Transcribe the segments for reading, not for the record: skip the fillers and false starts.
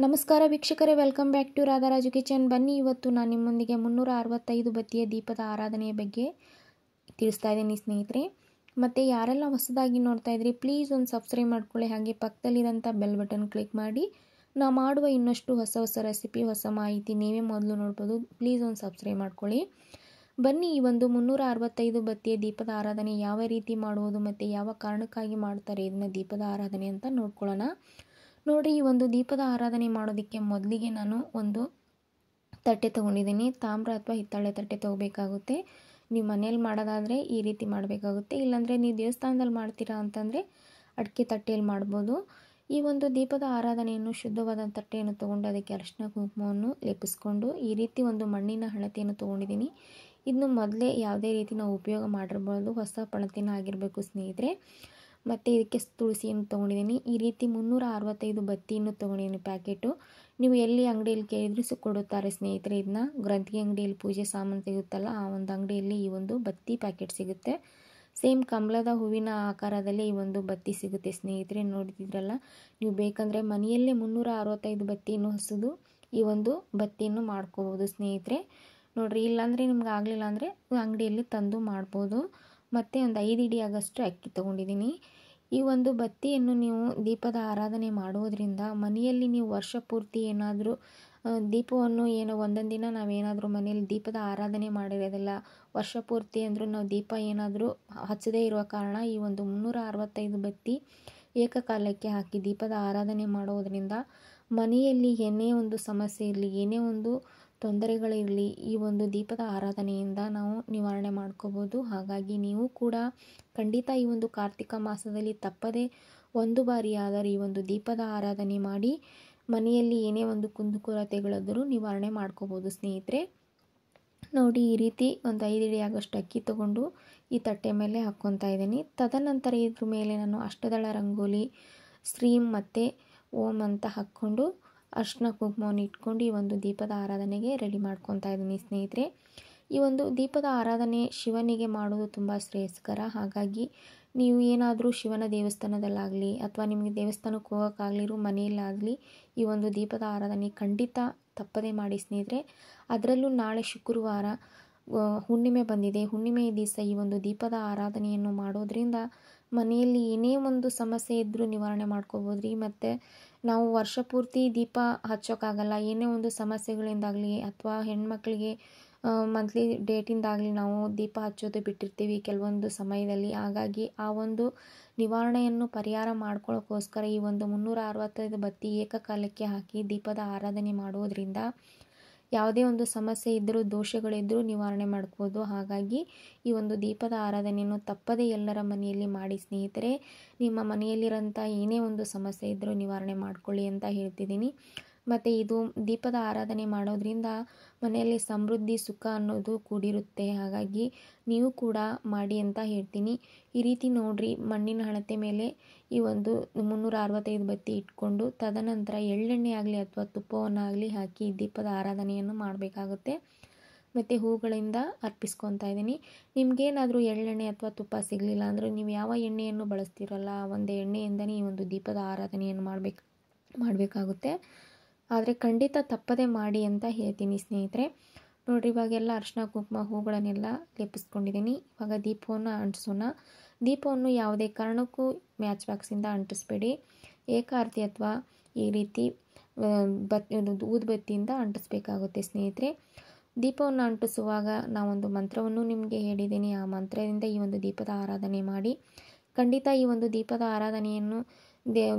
ನಮಸ್ಕಾರ ವೀಕ್ಷಕರೇ, welcome back to ರಾಧಾರಾಜು kitchen. ಬನ್ನಿ, ಇವತ್ತು ನಾನು ನಿಮ್ಮೊಂದಿಗೆ 365 ಬತ್ತಿಯ ದೀಪದ ಆರಾಧನೆಯ ಬಗ್ಗೆ ತಿಳಿಸ್ತಾ ಇದ್ದೀನಿ ಸ್ನೇಹಿತರೆ. ಮತ್ತು ಯಾರೆಲ್ಲ ಹೊಸದಾಗಿ ನೋಡ್ತಾ ಇದ್ರಿ, ಪ್ಲೀಸ್ ಒಂದು ಸಬ್ಸ್ಕ್ರೈಬ್ ಮಾಡ್ಕೊಳ್ಳಿ. ಹಾಗೆ ಪಕ್ಕದಲ್ಲಿರೋಂಥ ಬೆಲ್ ಬಟನ್ ಕ್ಲಿಕ್ ಮಾಡಿ ನಾವು ಮಾಡುವ ಇನ್ನಷ್ಟು ಹೊಸ ರೆಸಿಪಿ, ಹೊಸ ಮಾಹಿತಿ ನೀವೇ ಮೊದಲು ನೋಡ್ಬೋದು. ಪ್ಲೀಸ್ ಒಂದು ಸಬ್ಸ್ಕ್ರೈಬ್ ಮಾಡ್ಕೊಳ್ಳಿ. ಬನ್ನಿ, ಈ ಒಂದು 365 ಬತ್ತಿಯ ದೀಪದ ಆರಾಧನೆ ಯಾವ ರೀತಿ ಮಾಡುವುದು ಮತ್ತು ಯಾವ ಕಾರಣಕ್ಕಾಗಿ ಮಾಡ್ತಾರೆ ಇದನ್ನು ದೀಪದ ಆರಾಧನೆ ಅಂತ ನೋಡ್ಕೊಳ್ಳೋಣ. ನೋಡಿ, ಈ ಒಂದು ದೀಪದ ಆರಾಧನೆ ಮಾಡೋದಕ್ಕೆ ಮೊದಲಿಗೆ ನಾನು ಒಂದು ತಟ್ಟೆ ತೊಗೊಂಡಿದ್ದೀನಿ. ತಾಮ್ರ ಅಥವಾ ಹಿತ್ತಾಳೆ ತಟ್ಟೆ ತೊಗೋಬೇಕಾಗುತ್ತೆ. ನೀವು ಮನೇಲಿ ಮಾಡೋದಾದರೆ ಈ ರೀತಿ ಮಾಡಬೇಕಾಗುತ್ತೆ. ಇಲ್ಲಾಂದರೆ ನೀವು ದೇವಸ್ಥಾನದಲ್ಲಿ ಮಾಡ್ತೀರಾ ಅಂತಂದರೆ ಅಡಿಕೆ ತಟ್ಟೆಯಲ್ಲಿ ಮಾಡ್ಬೋದು. ಈ ಒಂದು ದೀಪದ ಆರಾಧನೆಯನ್ನು ಶುದ್ಧವಾದ ತಟ್ಟೆಯನ್ನು ತೊಗೊಂಡು ಅದಕ್ಕೆ ಅರಿಶಿನ ಕುಂಕುಮವನ್ನು ಲೇಪಿಸ್ಕೊಂಡು ಈ ರೀತಿ ಒಂದು ಮಣ್ಣಿನ ಹಣತೆಯನ್ನು ತೊಗೊಂಡಿದ್ದೀನಿ. ಇದನ್ನು ಮೊದಲೇ ಯಾವುದೇ ರೀತಿ ನಾವು ಉಪಯೋಗ ಮಾಡಿರ್ಬೋದು, ಹೊಸ ಪಣತಿನ ಆಗಿರಬೇಕು ಸ್ನೇಹಿತರೆ. ಮತ್ತು ಇದಕ್ಕೆ ತುಳಸಿಯನ್ನು ತೊಗೊಂಡಿದ್ದೀನಿ. ಈ ರೀತಿ 365 ಬತ್ತಿಯನ್ನು ತೊಗೊಂಡಿದ್ದೀನಿ ಪ್ಯಾಕೆಟು. ನೀವು ಎಲ್ಲಿ ಅಂಗಡಿಯಲ್ಲಿ ಕೇಳಿದ್ರು ಕೊಡುತ್ತಾರೆ ಸ್ನೇಹಿತರೆ. ಇದನ್ನ ಗ್ರಂಥಿಗೆ ಅಂಗಡಿಯಲ್ಲಿ ಪೂಜೆ ಸಾಮಾನು ಸಿಗುತ್ತಲ್ಲ, ಆ ಒಂದು ಅಂಗಡಿಯಲ್ಲಿ ಈ ಒಂದು ಬತ್ತಿ ಪ್ಯಾಕೆಟ್ ಸಿಗುತ್ತೆ. ಸೇಮ್ ಕಮಲದ ಹೂವಿನ ಆಕಾರದಲ್ಲಿ ಈ ಒಂದು ಬತ್ತಿ ಸಿಗುತ್ತೆ ಸ್ನೇಹಿತರೆ. ನೋಡ್ತಿದ್ರಲ್ಲ, ನೀವು ಬೇಕಂದರೆ ಮನೆಯಲ್ಲೇ 365 ಬತ್ತಿಯನ್ನು ಹಸಿದು ಈ ಒಂದು ಬತ್ತಿಯನ್ನು ಮಾಡ್ಕೋಬೋದು ಸ್ನೇಹಿತರೆ. ನೋಡಿರಿ, ಇಲ್ಲಾಂದರೆ ನಿಮ್ಗೆ ಆಗಲಿಲ್ಲ ಅಂದರೆ ಅಂಗಡಿಯಲ್ಲಿ ತಂದು ಮಾಡ್ಬೋದು. ಮತ್ತು ಒಂದು 5 ಇಡಿ ಆಗಷ್ಟು ಅಕ್ಕಿ ತೊಗೊಂಡಿದ್ದೀನಿ. ಈ ಒಂದು ಬತ್ತಿಯನ್ನು ನೀವು ದೀಪದ ಆರಾಧನೆ ಮಾಡುವುದರಿಂದ ಮನೆಯಲ್ಲಿ ನೀವು ವರ್ಷ ಪೂರ್ತಿ ಏನಾದರೂ ದೀಪವನ್ನು ಒಂದೊಂದು ದಿನ ನಾವೇನಾದರೂ ಮನೆಯಲ್ಲಿ ದೀಪದ ಆರಾಧನೆ ಮಾಡಿರೋದಿಲ್ಲ, ವರ್ಷ ಪೂರ್ತಿ ಅಂದರೂ ನಾವು ದೀಪ ಏನಾದರೂ ಹಚ್ಚದೇ ಇರುವ ಕಾರಣ ಈ ಒಂದು 365 ಬತ್ತಿ ಏಕಕಾಲಕ್ಕೆ ಹಾಕಿ ದೀಪದ ಆರಾಧನೆ ಮಾಡೋದರಿಂದ ಮನೆಯಲ್ಲಿ ಏನೇ ಒಂದು ಸಮಸ್ಯೆ ಇರಲಿ, ಏನೇ ಒಂದು ತೊಂದರೆಗಳಿರಲಿ, ಈ ಒಂದು ದೀಪದ ಆರಾಧನೆಯಿಂದ ನಾವು ನಿವಾರಣೆ ಮಾಡ್ಕೋಬೋದು. ಹಾಗಾಗಿ ನೀವು ಕೂಡ ಖಂಡಿತ ಈ ಒಂದು ಕಾರ್ತಿಕ ಮಾಸದಲ್ಲಿ ತಪ್ಪದೆ ಒಂದು ಬಾರಿ ಆದರೂ ಈ ಒಂದು ದೀಪದ ಆರಾಧನೆ ಮಾಡಿ ಮನೆಯಲ್ಲಿ ಏನೇ ಒಂದು ಕುಂದುಕೊರತೆಗಳಿದ್ದರೂ ನಿವಾರಣೆ ಮಾಡ್ಕೋಬೋದು ಸ್ನೇಹಿತರೆ. ನೋಡಿ, ಈ ರೀತಿ ಒಂದು 5 ಇಡಿ ಆಗಷ್ಟು ಅಕ್ಕಿ ತೊಗೊಂಡು ಈ ತಟ್ಟೆ ಮೇಲೆ ಹಾಕ್ಕೊತಾ ಇದ್ದೀನಿ. ತದನಂತರ ಇದ್ರ ಮೇಲೆ ನಾನು ಅಷ್ಟದಳ ರಂಗೋಲಿ, ಶ್ರೀಂ ಮತ್ತು ಓಂ ಅಂತ ಹಾಕ್ಕೊಂಡು ಅರಿಶಿನ ಕುಂಕುಮವನ್ನು ಇಟ್ಕೊಂಡು ಈ ಒಂದು ದೀಪದ ಆರಾಧನೆಗೆ ರೆಡಿ ಮಾಡ್ಕೊತಾ ಇದ್ದೀನಿ ಸ್ನೇಹಿತರೆ. ಈ ಒಂದು ದೀಪದ ಆರಾಧನೆ ಶಿವನಿಗೆ ಮಾಡೋದು ತುಂಬ ಶ್ರೇಯಸ್ಕರ. ಹಾಗಾಗಿ ನೀವು ಏನಾದರೂ ಶಿವನ ದೇವಸ್ಥಾನದಲ್ಲಾಗಲಿ ಅಥವಾ ನಿಮಗೆ ದೇವಸ್ಥಾನಕ್ಕೆ ಹೋಗೋಕ್ಕಾಗಲಿರೋ ಮನೆಯಲ್ಲಾಗಲಿ ಈ ಒಂದು ದೀಪದ ಆರಾಧನೆ ಖಂಡಿತ ತಪ್ಪದೇ ಮಾಡಿ ಸ್ನೇಹಿತರೆ. ಅದರಲ್ಲೂ ನಾಳೆ ಶುಕ್ರವಾರ ಹುಣ್ಣಿಮೆ ಬಂದಿದೆ. ಹುಣ್ಣಿಮೆಯ ದಿವಸ ಈ ಒಂದು ದೀಪದ ಆರಾಧನೆಯನ್ನು ಮಾಡೋದ್ರಿಂದ ಮನೆಯಲ್ಲಿ ಏನೇ ಒಂದು ಸಮಸ್ಯೆ ಇದ್ದರೂ ನಿವಾರಣೆ ಮಾಡ್ಕೋಬೋದ್ರಿ. ಮತ್ತು ನಾವು ವರ್ಷ ಪೂರ್ತಿ ದೀಪ ಹಚ್ಚೋಕ್ಕಾಗಲ್ಲ, ಏನೇ ಒಂದು ಸಮಸ್ಯೆಗಳಿಂದಾಗಲಿ ಅಥವಾ ಹೆಣ್ಮಕ್ಳಿಗೆ ಮಂತ್ಲಿ ಡೇಟಿಂದಾಗಲಿ ನಾವು ದೀಪ ಹಚ್ಚೋದು ಬಿಟ್ಟಿರ್ತೀವಿ ಕೆಲವೊಂದು ಸಮಯದಲ್ಲಿ. ಹಾಗಾಗಿ ಆ ಒಂದು ನಿವಾರಣೆಯನ್ನು ಪರಿಹಾರ ಮಾಡ್ಕೊಳ್ಳೋಕ್ಕೋಸ್ಕರ ಈ ಒಂದು 365 ಬತ್ತಿ ಏಕಕಾಲಕ್ಕೆ ಹಾಕಿ ದೀಪದ ಆರಾಧನೆ ಮಾಡೋದ್ರಿಂದ ಯಾವುದೇ ಒಂದು ಸಮಸ್ಯೆ ಇದ್ದರೂ, ದೋಷಗಳಿದ್ದರೂ ನಿವಾರಣೆ ಮಾಡ್ಬೋದು. ಹಾಗಾಗಿ ಈ ಒಂದು ದೀಪದ ಆರಾಧನೆಯನ್ನು ತಪ್ಪದೇ ಎಲ್ಲರ ಮನೆಯಲ್ಲಿ ಮಾಡಿ ಸ್ನೇಹಿತರೆ. ನಿಮ್ಮ ಮನೆಯಲ್ಲಿರೋಂಥ ಏನೇ ಒಂದು ಸಮಸ್ಯೆ ಇದ್ದರೂ ನಿವಾರಣೆ ಮಾಡ್ಕೊಳ್ಳಿ ಅಂತ ಹೇಳ್ತಿದ್ದೀನಿ. ಮತ್ತು ಇದು ದೀಪದ ಆರಾಧನೆ ಮಾಡೋದ್ರಿಂದ ಮನೆಯಲ್ಲಿ ಸಮೃದ್ಧಿ, ಸುಖ ಅನ್ನೋದು ಕೂಡಿರುತ್ತೆ. ಹಾಗಾಗಿ ನೀವು ಕೂಡ ಮಾಡಿ ಅಂತ ಹೇಳ್ತೀನಿ. ಈ ರೀತಿ ನೋಡಿರಿ, ಮಣ್ಣಿನ ಹಣತೆ ಮೇಲೆ ಈ ಒಂದು 365 ಬತ್ತಿ ಇಟ್ಕೊಂಡು ತದನಂತರ ಎಳ್ಳೆಣ್ಣೆ ಆಗಲಿ ಅಥವಾ ತುಪ್ಪವನ್ನಾಗಲಿ ಹಾಕಿ ದೀಪದ ಆರಾಧನೆಯನ್ನು ಮಾಡಬೇಕಾಗುತ್ತೆ. ಮತ್ತು ಹೂಗಳಿಂದ ಅರ್ಪಿಸ್ಕೊತಾ ಇದ್ದೀನಿ. ನಿಮಗೇನಾದರೂ ಎಳ್ಳೆಣ್ಣೆ ಅಥವಾ ತುಪ್ಪ ಸಿಗಲಿಲ್ಲ ಅಂದರೆ ನೀವು ಯಾವ ಎಣ್ಣೆಯನ್ನು ಬಳಸ್ತೀರಲ್ಲ ಆ ಒಂದು ಎಣ್ಣೆಯಿಂದನೇ ಈ ಒಂದು ದೀಪದ ಆರಾಧನೆಯನ್ನು ಮಾಡಬೇಕಾಗುತ್ತೆ. ಆದರೆ ಖಂಡಿತ ತಪ್ಪದೇ ಮಾಡಿ ಅಂತ ಹೇಳ್ತೀನಿ ಸ್ನೇಹಿತರೆ. ನೋಡಿರಿ, ಇವಾಗೆಲ್ಲ ಅರಿಶಿನ ಕುಂಕುಮ ಹೂಗಳನ್ನೆಲ್ಲ ಲೇಪಿಸ್ಕೊಂಡಿದ್ದೀನಿ. ಇವಾಗ ದೀಪವನ್ನು ಅಂಟಿಸೋಣ. ದೀಪವನ್ನು ಯಾವುದೇ ಕಾರಣಕ್ಕೂ ಮ್ಯಾಚ್ ಬಾಕ್ಸಿಂದ ಅಂಟಿಸ್ಬೇಡಿ. ಏಕಾರತಿ ಅಥವಾ ಈ ರೀತಿ ಊದುಬತ್ತಿಯಿಂದ ಅಂಟಿಸ್ಬೇಕಾಗುತ್ತೆ ಸ್ನೇಹಿತರೆ. ದೀಪವನ್ನು ಅಂಟಿಸುವಾಗ ನಾವೊಂದು ಮಂತ್ರವನ್ನು ನಿಮಗೆ ಹೇಳಿದ್ದೀನಿ. ಆ ಮಂತ್ರದಿಂದ ಈ ಒಂದು ದೀಪದ ಆರಾಧನೆ ಮಾಡಿ. ಖಂಡಿತ ಈ ಒಂದು ದೀಪದ ಆರಾಧನೆಯನ್ನು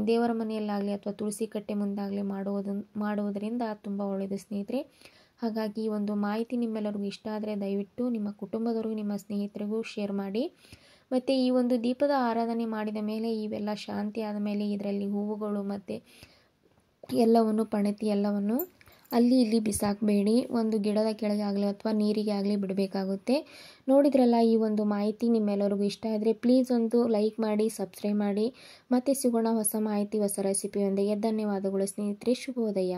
ದೇವರ ಮನೆಯಲ್ಲಾಗಲಿ ಅಥವಾ ತುಳಸಿ ಕಟ್ಟೆ ಮುಂದಾಗಲಿ ಮಾಡುವುದರಿಂದ ತುಂಬ ಒಳ್ಳೆಯದು ಸ್ನೇಹಿತರೆ. ಹಾಗಾಗಿ ಈ ಒಂದು ಮಾಹಿತಿ ನಿಮ್ಮೆಲ್ಲರಿಗೂ ಇಷ್ಟ ಆದರೆ ದಯವಿಟ್ಟು ನಿಮ್ಮ ಕುಟುಂಬದವರಿಗೂ, ನಿಮ್ಮ ಸ್ನೇಹಿತರಿಗೂ ಶೇರ್ ಮಾಡಿ. ಮತ್ತು ಈ ಒಂದು ದೀಪದ ಆರಾಧನೆ ಮಾಡಿದ ಮೇಲೆ ಇವೆಲ್ಲ ಶಾಂತಿ ಆದ ಮೇಲೆ ಇದರಲ್ಲಿ ಹೂವುಗಳು ಮತ್ತು ಎಲ್ಲವನ್ನು ಪಣತಿ ಎಲ್ಲವನ್ನು ಅಲ್ಲಿ ಇಲ್ಲಿ ಬಿಸಾಕಬೇಡಿ. ಒಂದು ಗಿಡದ ಕೆಳಗೆ ಆಗಲಿ ಅಥವಾ ನೀರಿಗೆ ಆಗಲಿ ಬಿಡಬೇಕಾಗುತ್ತೆ. ನೋಡಿದ್ರಲ್ಲ, ಈ ಒಂದು ಮಾಹಿತಿ ನಿಮ್ಮೆಲ್ಲರಿಗೂ ಇಷ್ಟ ಆದರೆ ಪ್ಲೀಸ್ ಒಂದು ಲೈಕ್ ಮಾಡಿ, ಸಬ್ಸ್ಕ್ರೈಬ್ ಮಾಡಿ. ಮತ್ತೆ ಸಿಗೋಣ ಹೊಸ ಮಾಹಿತಿ, ಹೊಸ ರೆಸಿಪಿಯೊಂದಿಗೆ. ಧನ್ಯವಾದಗಳು ಸ್ನೇಹಿತರೆ. ಶುಭೋದಯ.